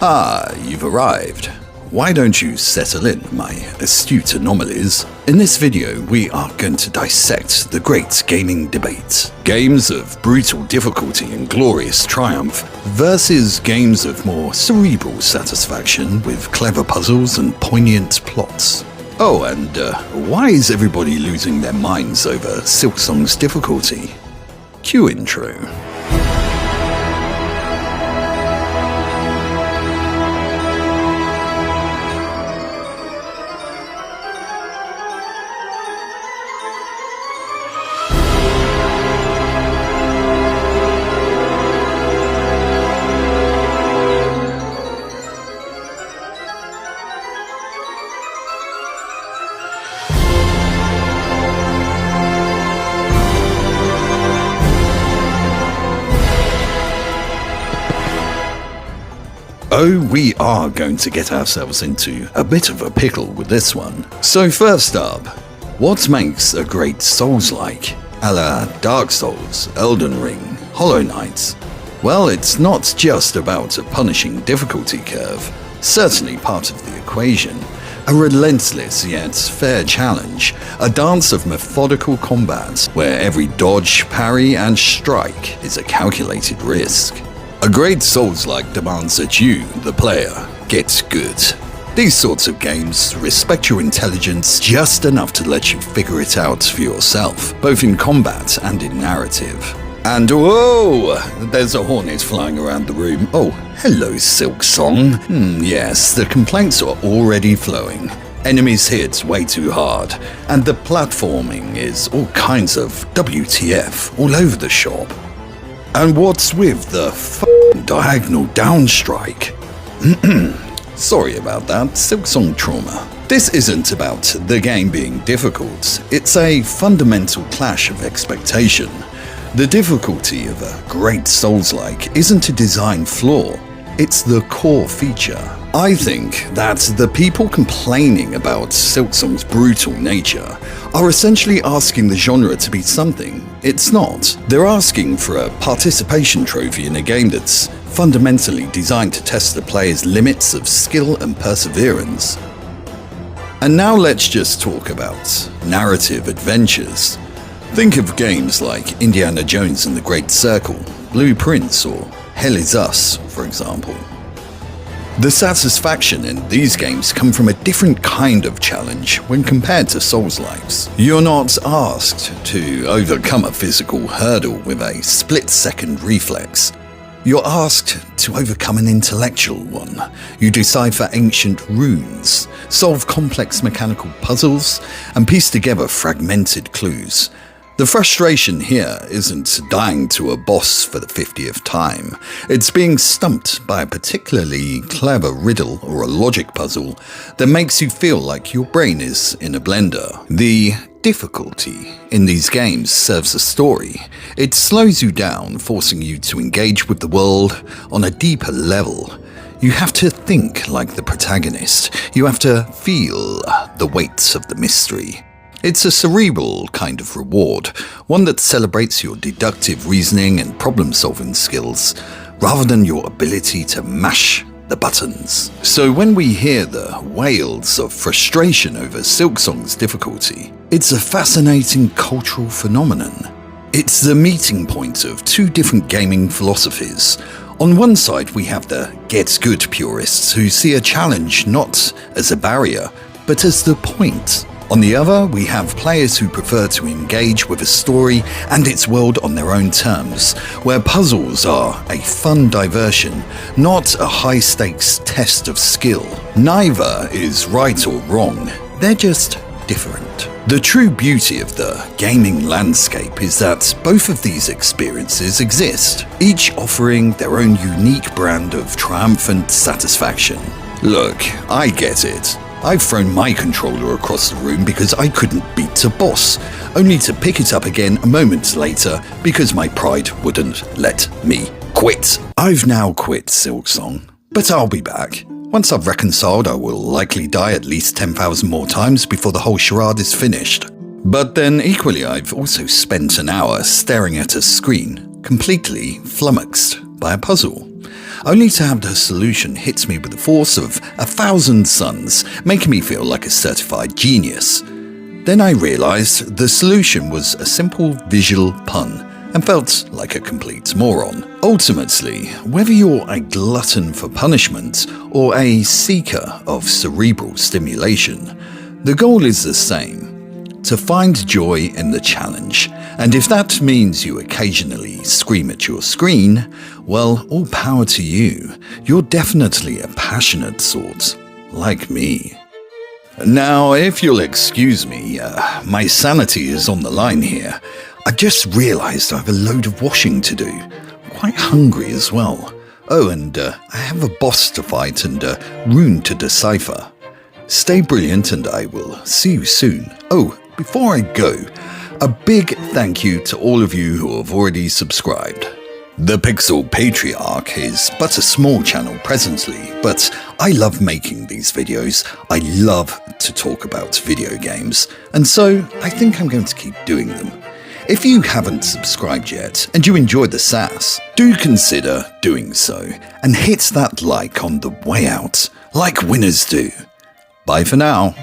Ah, you've arrived. Why don't you settle in, my astute anomalies? In this video, we are going to dissect the great gaming debate. Games of brutal difficulty and glorious triumph versus games of more cerebral satisfaction with clever puzzles and poignant plots. Oh, and why is everybody losing their minds over Silksong's difficulty? Cue intro. Oh, we are going to get ourselves into a bit of a pickle with this one. So first up, what makes a great Soulslike, a la Dark Souls, Elden Ring, Hollow Knight? Well, it's not just about a punishing difficulty curve, certainly part of the equation. A relentless yet fair challenge, a dance of methodical combat where every dodge, parry and strike is a calculated risk. A great Souls-like demands that you, the player, get good. These sorts of games respect your intelligence just enough to let you figure it out for yourself, both in combat and in narrative. And whoa, there's a hornet flying around the room. Oh, hello Silksong. Yes, the complaints are already flowing. Enemies hit way too hard, and the platforming is all kinds of WTF all over the shop. And what's with the diagonal downstrike? Sorry about that, Silksong trauma. This isn't about the game being difficult, it's a fundamental clash of expectation. The difficulty of a great Souls-like isn't a design flaw, it's the core feature. I think that the people complaining about Silksong's brutal nature are essentially asking the genre to be something it's not. They're asking for a participation trophy in a game that's fundamentally designed to test the player's limits of skill and perseverance. And now let's just talk about narrative adventures. Think of games like Indiana Jones and the Great Circle, Blue Prince, or Hell Is Us, for example. The satisfaction in these games come from a different kind of challenge when compared to Souls-likes. You're not asked to overcome a physical hurdle with a split-second reflex. You're asked to overcome an intellectual one. You decipher ancient runes, solve complex mechanical puzzles, and piece together fragmented clues. The frustration here isn't dying to a boss for the 50th time. It's being stumped by a particularly clever riddle or a logic puzzle that makes you feel like your brain is in a blender. The difficulty in these games serves a story. It slows you down, forcing you to engage with the world on a deeper level. You have to think like the protagonist. You have to feel the weight of the mystery. It's a cerebral kind of reward, one that celebrates your deductive reasoning and problem-solving skills, rather than your ability to mash the buttons. So when we hear the wails of frustration over Silksong's difficulty, it's a fascinating cultural phenomenon. It's the meeting point of two different gaming philosophies. On one side, we have the get good purists who see a challenge not as a barrier, but as the point. On the other, we have players who prefer to engage with a story and its world on their own terms, where puzzles are a fun diversion, not a high-stakes test of skill. Neither is right or wrong, they're just different. The true beauty of the gaming landscape is that both of these experiences exist, each offering their own unique brand of triumphant satisfaction. Look, I get it. I've thrown my controller across the room because I couldn't beat a boss, only to pick it up again a moment later because my pride wouldn't let me quit. I've now quit Silksong, but I'll be back. Once I've reconciled, I will likely die at least 10,000 more times before the whole charade is finished. But then equally, I've also spent an hour staring at a screen, completely flummoxed by a puzzle. only to have the solution hit me with the force of 1,000 suns, making me feel like a certified genius. Then I realized the solution was a simple visual pun and felt like a complete moron. Ultimately, whether you're a glutton for punishment or a seeker of cerebral stimulation, the goal is the same: to find joy in the challenge. And if that means you occasionally scream at your screen, well, all power to you. You're definitely a passionate sort, like me. Now, if you'll excuse me, my sanity is on the line here. I just realized I have a load of washing to do. I'm quite hungry as well. Oh, and I have a boss to fight and a rune to decipher. Stay brilliant and I will see you soon. Oh, before I go, a big thank you to all of you who have already subscribed. The Pixel Patriarch is but a small channel presently, but I love making these videos. I love to talk about video games, and so I think I'm going to keep doing them. If you haven't subscribed yet and you enjoy the sass, do consider doing so and hit that like on the way out, like winners do. Bye for now.